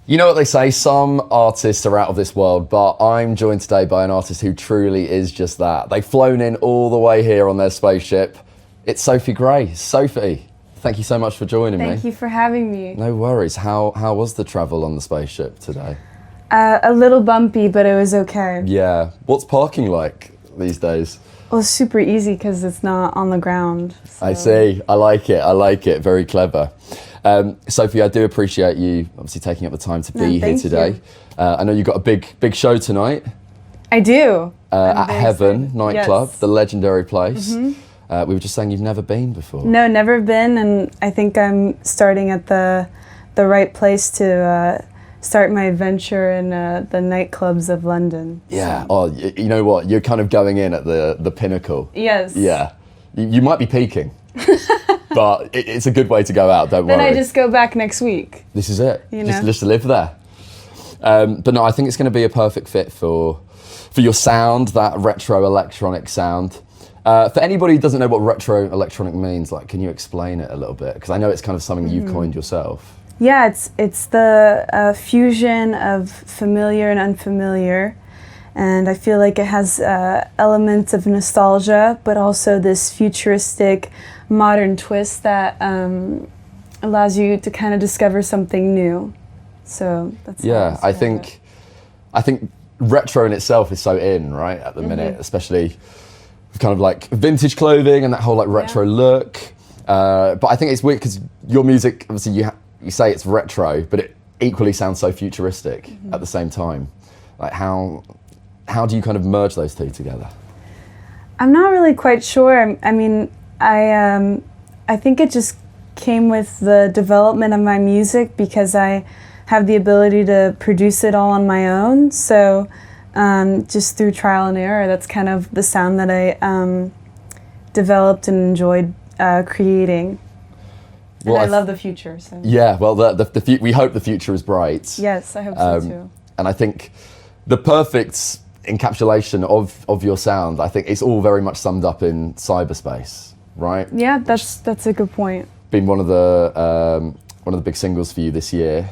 You know what they say, some artists are out of this world, but I'm joined today by an artist who truly is just that. They've flown in all the way here on their spaceship. It's Sophie Grey. Sophie, thank you so much for joining me. Thank you for having me. No worries. How was the travel on the spaceship today? A little bumpy, but it was okay. Yeah. What's parking like these days? Well, it's super easy because it's not on the ground. So. I see. I like it. Very clever. Sophie, I do appreciate you obviously taking up the time to be here today. I know you've got a big show tonight. I do. At Heaven nightclub, yes. The legendary place. Mm-hmm. We were just saying you've never been before. No, never been, and I think I'm starting at the right place to start my adventure in the nightclubs of London. Yeah. So. Oh, you know what? You're kind of going in at the pinnacle. Yes. Yeah. You might be peaking. But it's a good way to go out, don't worry. Then I just go back next week. This is it. You know? Just to live there. But no, I think it's going to be a perfect fit for your sound, that retro electronic sound. For anybody who doesn't know what retro electronic means, like, can you explain it a little bit? Because I know it's kind of something you've coined yourself. Yeah, it's the fusion of familiar and unfamiliar. And I feel like it has elements of nostalgia, but also this futuristic, modern twist that allows you to kind of discover something new. So that's I think retro in itself is so in, right, at the minute, especially with kind of like vintage clothing and that whole like retro look. But I think it's weird because your music, obviously, you say it's retro, but it equally sounds so futuristic at the same time. Like how do you kind of merge those two together? I'm not really quite sure. I mean, I think it just came with the development of my music because I have the ability to produce it all on my own. So just through trial and error, that's kind of the sound that I developed and enjoyed creating. Well, and I love the future. So. Yeah, well, we hope the future is bright. Yes, I hope so too. And I think the perfect encapsulation of your sound, I think it's all very much summed up in Cyberspace, right? Yeah, that's a good point. Been one of the big singles for you this year.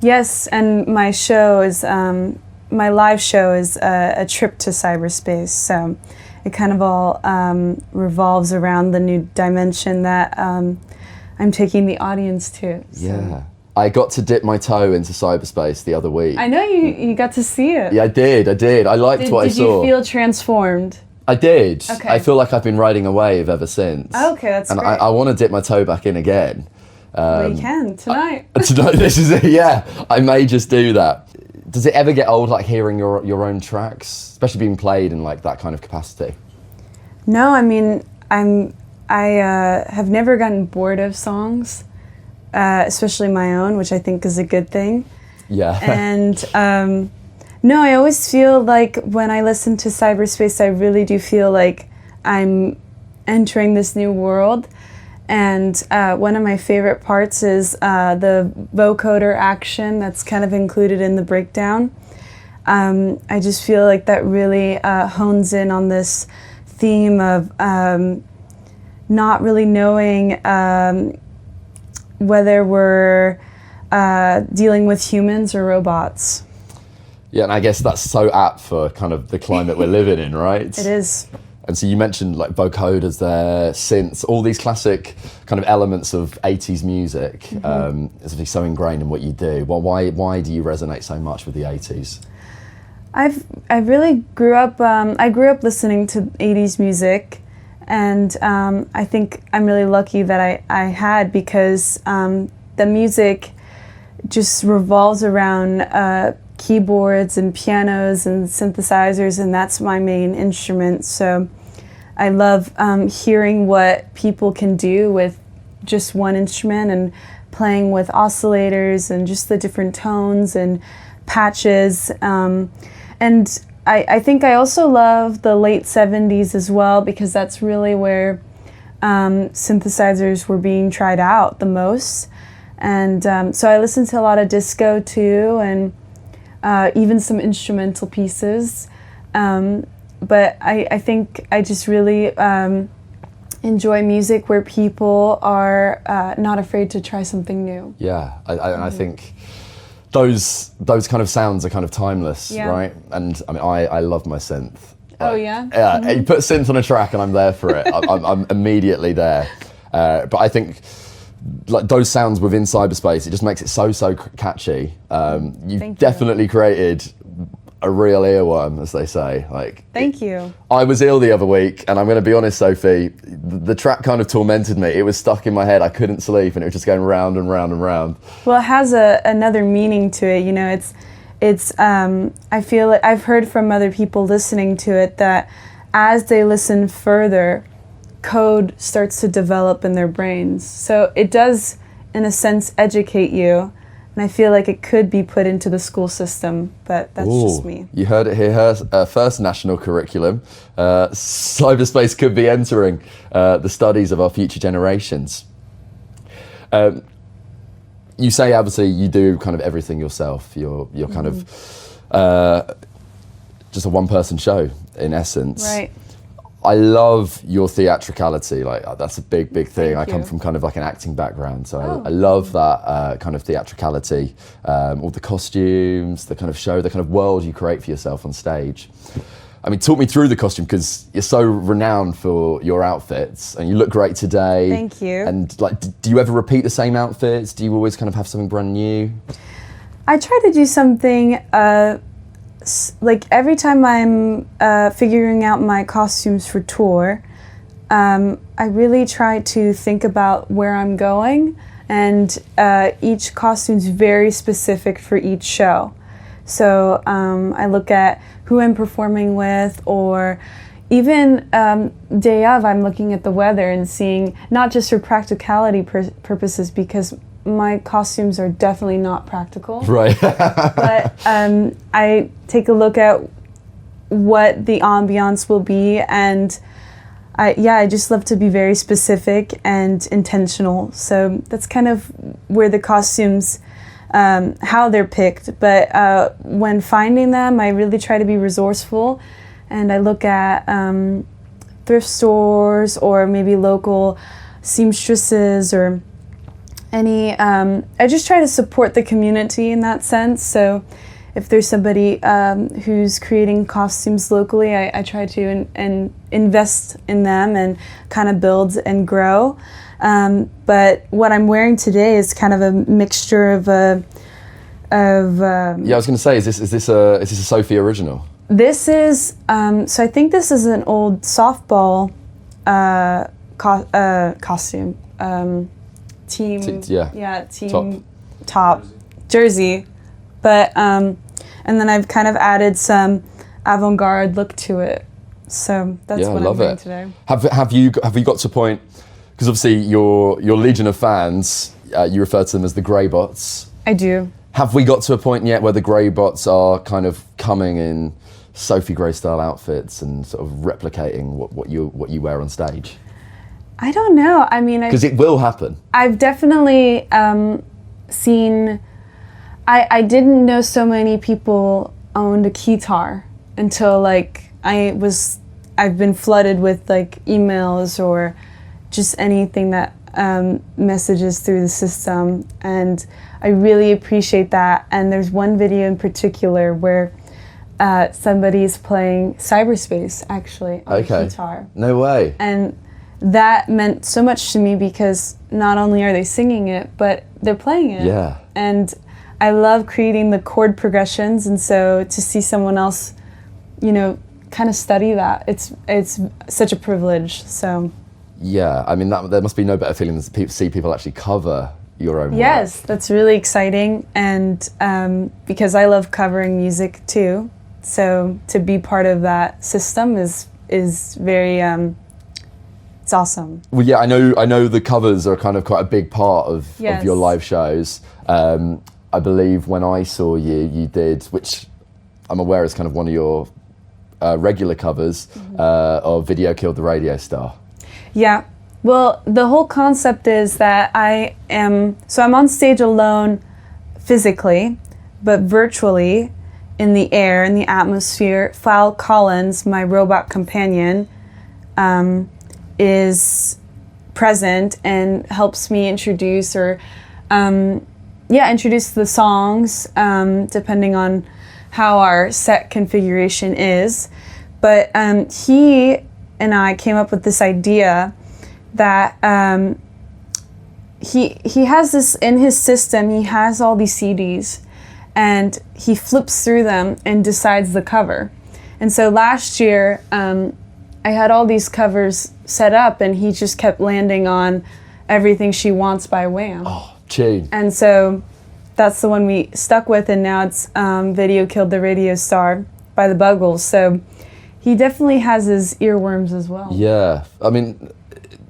Yes, and my show is my live show is a trip to cyberspace. So it kind of all revolves around the new dimension that I'm taking the audience to. So. Yeah. I got to dip my toe into cyberspace the other week. I know you got to see it. Yeah, I did. I liked what I saw. Did you feel transformed? I did. Okay. I feel like I've been riding a wave ever since. Okay, that's great. And I want to dip my toe back in again. Well, you can, tonight. Tonight, this is it, yeah. I may just do that. Does it ever get old, like, hearing your own tracks, especially being played in, like, that kind of capacity? No, I mean, I have never gotten bored of songs. Especially my own, which I think is a good thing. Yeah. And no, I always feel like when I listen to Cyberspace, I really do feel like I'm entering this new world. And one of my favorite parts is the vocoder action that's kind of included in the breakdown. I just feel like that really hones in on this theme of not really knowing whether we're dealing with humans or robots. Yeah, and I guess that's so apt for kind of the climate we're living in, right? It is. And so you mentioned like vocoders there, synths, all these classic kind of elements of 80s music. It's so ingrained in what you do. Well, why do you resonate so much with the 80s? I really grew up, I grew up listening to 80s music. And I think I'm really lucky that I had because the music just revolves around keyboards and pianos and synthesizers, and that's my main instrument. So I love hearing what people can do with just one instrument and playing with oscillators and just the different tones and patches. And I think I also love the late 70s as well because that's really where synthesizers were being tried out the most. And so I listened to a lot of disco too and even some instrumental pieces. But I think I just really enjoy music where people are not afraid to try something new. Yeah, I think those kind of sounds are kind of timeless, Yeah. right? And I mean, I love my synth. Oh, yeah? Yeah, you put synth on a track and I'm there for it. I'm immediately there. But I think like those sounds within Cyberspace, it just makes it so catchy. You've Thank you. definitely created a real earworm, as they say. Like, Thank you. I was ill the other week, and I'm going to be honest, Sophie, the track kind of tormented me. It was stuck in my head. I couldn't sleep, and it was just going round and round and round. Well, it has another meaning to it. You know, it's. I feel like I've heard from other people listening to it that as they listen further, code starts to develop in their brains. So it does, in a sense, educate you. And I feel like it could be put into the school system, but that's just me. You heard it here, first national curriculum. Cyberspace could be entering the studies of our future generations. You say, obviously, you do kind of everything yourself. You're kind of just a one-person show, in essence. Right. I love your theatricality. Like, that's a big thing. I come you. from kind of like an acting background, so Oh. I love that kind of theatricality, all the costumes, the kind of show, the kind of world you create for yourself on stage. I mean, talk me through the costume, because you're so renowned for your outfits, and you look great today. Thank you. And like, do you ever repeat the same outfits? Do you always kind of have something brand new? I try to do something, like every time I'm figuring out my costumes for tour, I really try to think about where I'm going, and each costume's very specific for each show. So I look at who I'm performing with, or even day of, I'm looking at the weather and seeing, not just for practicality purposes, because my costumes are definitely not practical. Right. But I take a look at what the ambiance will be, and I just love to be very specific and intentional. So that's kind of where the costumes, how they're picked. But when finding them, I really try to be resourceful, and I look at thrift stores or maybe local seamstresses or any, I just try to support the community in that sense. So if there's somebody who's creating costumes locally, I try to invest in them and kind of build and grow. But what I'm wearing today is kind of a mixture of Yeah, I was going to say, is this a Sophie original? This is, so I think this is an old softball costume. Team Top. top jersey, but and then I've kind of added some avant-garde look to it, so that's what I'm doing today. Have you got to a point, because obviously your legion of fans, you refer to them as the Grey bots. I do. Have we got to a point yet where the Grey bots are kind of coming in Sophie Grey style outfits and sort of replicating what you wear on stage? I don't know. I mean, Because it will happen. I've definitely seen. I didn't know so many people owned a keytar until like I've been flooded with like emails or just anything that messages through the system, and I really appreciate that. And there's one video in particular where somebody's playing Cyberspace actually on a keytar. No way. And that meant so much to me, because not only are they singing it, but they're playing it. Yeah. And I love creating the chord progressions, and so to see someone else, kind of study that, it's such a privilege. So. Yeah, I mean, there must be no better feeling than to see people actually cover your own work. Yes, that's really exciting, and because I love covering music too, so to be part of that system is very. It's awesome. Well, yeah, I know the covers are kind of quite a big part of your live shows. I believe when I saw you did, which I'm aware is kind of one of your regular covers, of Video Killed the Radio Star. Yeah. Well, the whole concept is that I'm on stage alone physically, but virtually in the air, in the atmosphere. Phil Collins, my robot companion, is present and helps me introduce or introduce the songs depending on how our set configuration is. But he and I came up with this idea that he has this in his system. He has all these CDs, and he flips through them and decides the cover. And so last year, I had all these covers set up, and he just kept landing on Everything She Wants by Wham. Oh, tune. And so that's the one we stuck with, and now it's Video Killed the Radio Star by the Buggles. So he definitely has his earworms as well. Yeah, I mean,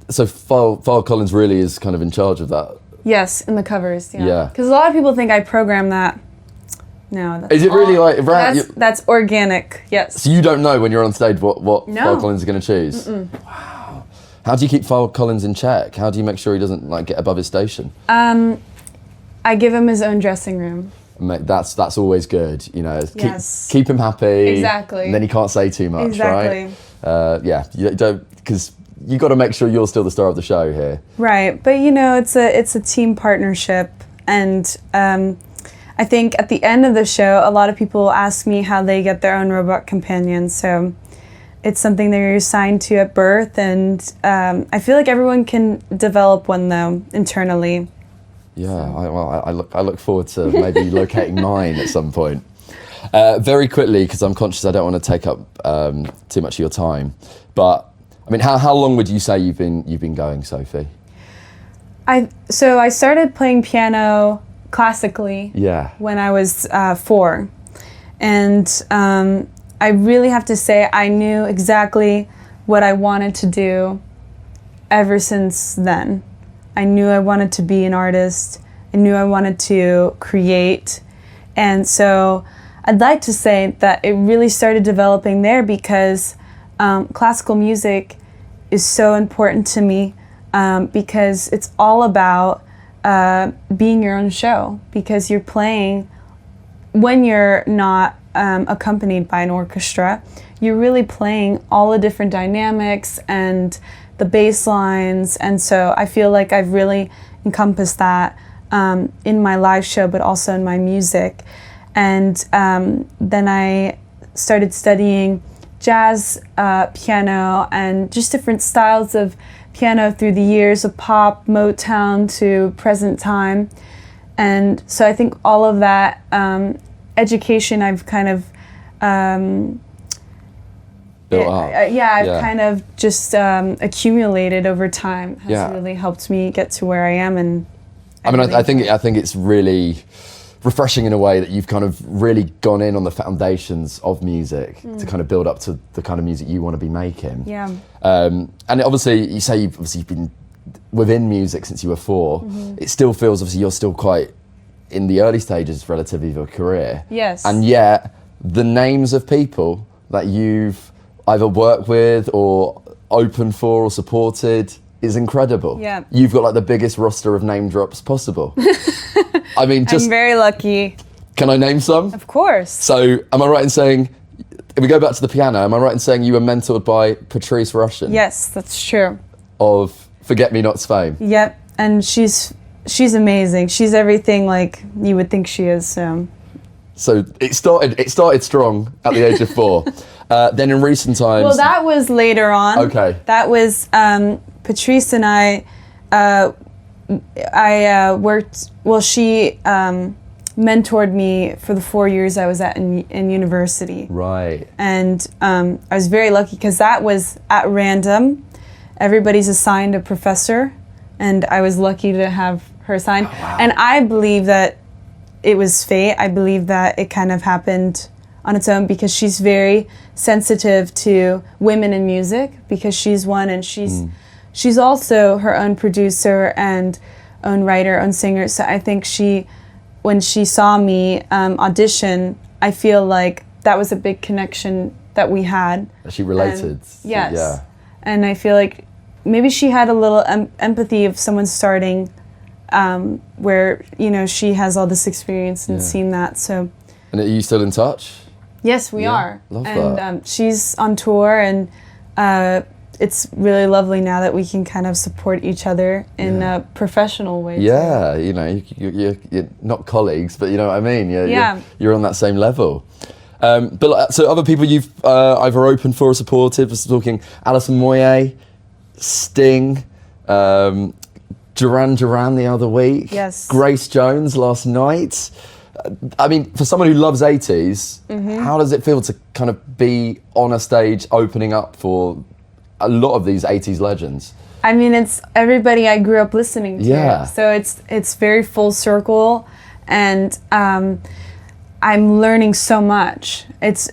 so Phil Collins really is kind of in charge of that. Yes, in the covers, yeah. Yeah. Because a lot of people think I programmed that. No, that's Is it really like that's organic? Yes. So you don't know when you're on stage what No. Phil Collins is going to choose? Wow. How do you keep Phil Collins in check? How do you make sure he doesn't like get above his station? I give him his own dressing room. Mate, that's always good, you know. Yes. Keep him happy. Exactly. And then he can't say too much, Exactly. right? Yeah, you don't, because you got to make sure you're still the star of the show here. Right, but you know, it's a team partnership, and I think at the end of the show, a lot of people ask me how they get their own robot companion. So it's something that you're assigned to at birth, and I feel like everyone can develop one though internally. Yeah, I look forward to maybe locating mine at some point. Very quickly, because I'm conscious I don't want to take up too much of your time. But I mean, how long would you say you've been going, Sophie? So I started playing piano classically. Yeah. When I was 4, and I really have to say I knew exactly what I wanted to do ever since then. I knew I wanted to be an artist. I knew I wanted to create. And so I'd like to say that it really started developing there because classical music is so important to me because it's all about being your own show, because you're playing when you're not accompanied by an orchestra. You're really playing all the different dynamics and the bass lines, and so I feel like I've really encompassed that in my live show, but also in my music. And then I started studying jazz piano and just different styles of piano through the years, of pop, Motown to present time. And so I think all of that education I've kind of built up. I've kind of just accumulated over time has really helped me get to where I am. And I think it's really refreshing in a way that you've kind of really gone in on the foundations of music to kind of build up to the kind of music you want to be making. Yeah. And obviously, you say you've been within music since you were 4. It still feels, obviously, you're still quite in the early stages relatively of your career. Yes. And yet, the names of people that you've either worked with or opened for or supported is incredible. Yeah. You've got like the biggest roster of name drops possible. I mean, I'm very lucky. Can I name some? Of course. So, am I right in saying, if we go back to the piano, am I right in saying you were mentored by Patrice Rushen? Yes, that's true. Of Forget Me Not's fame. Yep, and she's amazing. She's everything like you would think she is. So it started strong at the age of 4. Then in recent times. Well, that was later on. Okay. That was Patrice and I worked. Well, she mentored me for the 4 years I was in university. Right. And I was very lucky because that was at random. Everybody's assigned a professor, and I was lucky to have her assigned. Oh, wow. And I believe that it was fate. I believe that it kind of happened on its own because she's very sensitive to women in music, because she's one, and she's also her own producer and own writer, own singer. So I think when she saw me audition, I feel like that was a big connection that we had. She related. And, yes. Yeah. And I feel like maybe she had a little empathy of someone starting where, she has all this experience and seen that. So. And are you still in touch? Yes, we are. Love and that. She's on tour, and it's really lovely now that we can kind of support each other in a professional way. Yeah, you know, you're not colleagues, but you know what I mean. You're on that same level. But so other people you've either opened for or supported, was talking Alison Moyet, Sting, Duran Duran the other week, yes, Grace Jones last night. I mean, for someone who loves 80s, how does it feel to kind of be on a stage opening up for a lot of these 80s legends? I mean, it's everybody I grew up listening to. Yeah. So it's very full circle, and I'm learning so much. It's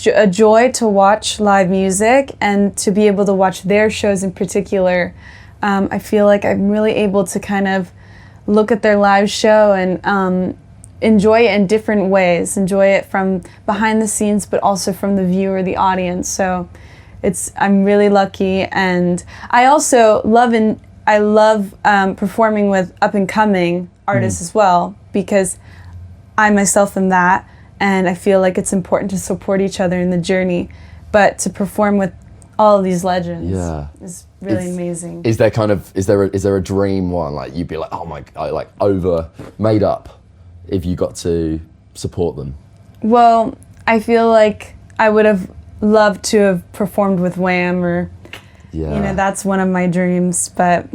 a joy to watch live music and to be able to watch their shows in particular. I feel like I'm really able to kind of look at their live show and enjoy it in different ways. Enjoy it from behind the scenes, but also from the viewer, the audience. So I'm really lucky, and I also love performing with up and coming artists as well, because I myself am that, and I feel like it's important to support each other in the journey, but to perform with all of these legends is really amazing. Is there a dream one, like you'd be like, oh my God, like over made up if you got to support them? Well, I feel like I would have loved to have performed with Wham, or you know, that's one of my dreams, but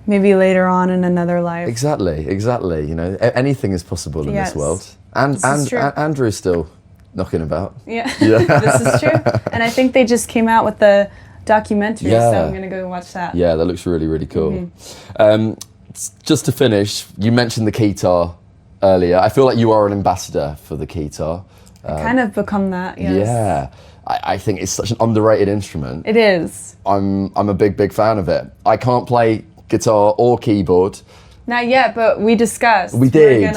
maybe later on in another life. Exactly. You know, anything is possible in this world. And Andrew's still knocking about. Yeah. This is true. And I think they just came out with the documentary, so I'm gonna go watch that. Yeah, that looks really, really cool. Just to finish, you mentioned the keytar earlier. I feel like you are an ambassador for the keytar. Kind of become that, yes. Yeah. I think it's such an underrated instrument. It is. I'm a big fan of it. I can't play guitar or keyboard. Not yet, but we discussed. We did.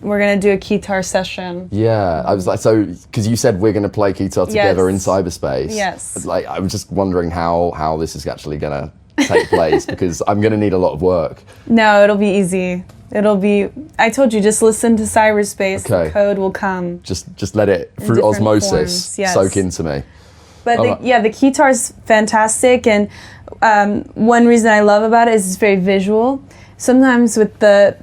We're gonna do a keytar session. Yeah, I was like, so because you said we're gonna play keytar together in Cyberspace. Yes. Like, I was just wondering how this is actually gonna take place, because I'm gonna need a lot of work. No, it'll be easy. I told you, just listen to Cyberspace, the code will come. Just let it, through osmosis, soak into me. But the keytar's fantastic, and one reason I love about it is it's very visual. Sometimes with the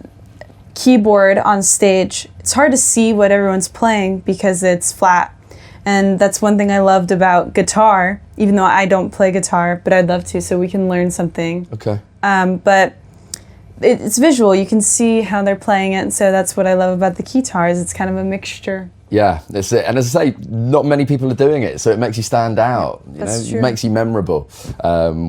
keyboard on stage, it's hard to see what everyone's playing because it's flat. And that's one thing I loved about guitar, even though I don't play guitar, but I'd love to, so we can learn something. Okay. But it's visual. You can see how they're playing it, and so that's what I love about the keytars. It's kind of a mixture. Yeah, that's it. And as I say, not many people are doing it, so it makes you stand out. You know, true. It makes you memorable,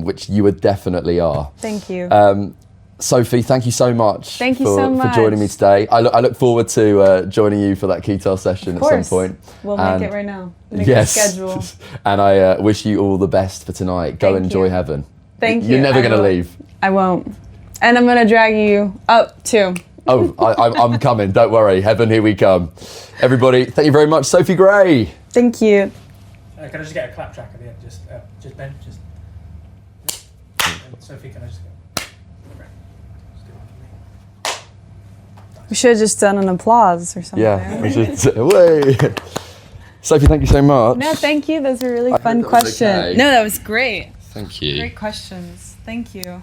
which you would definitely are. Thank you. Sophie, thank you so much. Thank you so much for joining me today. I look forward to joining you for that keytar session at some point. We'll make it right now. Make a schedule. And I wish you all the best for tonight. Go enjoy heaven. Thank you. You're never going to leave. I won't. And I'm going to drag you up too. Oh, I'm coming. Don't worry. Heaven, here we come. Everybody, thank you very much. Sophie Grey. Thank you. Can I just get a clap track at the end? Just Ben, Sophie, can I just go? Okay. Just do one for me. We should have just done an applause or something. Yeah, we should. Way. Sophie, thank you so much. No, thank you. Those were really fun questions. Okay. No, that was great. Thank you. Great questions. Thank you.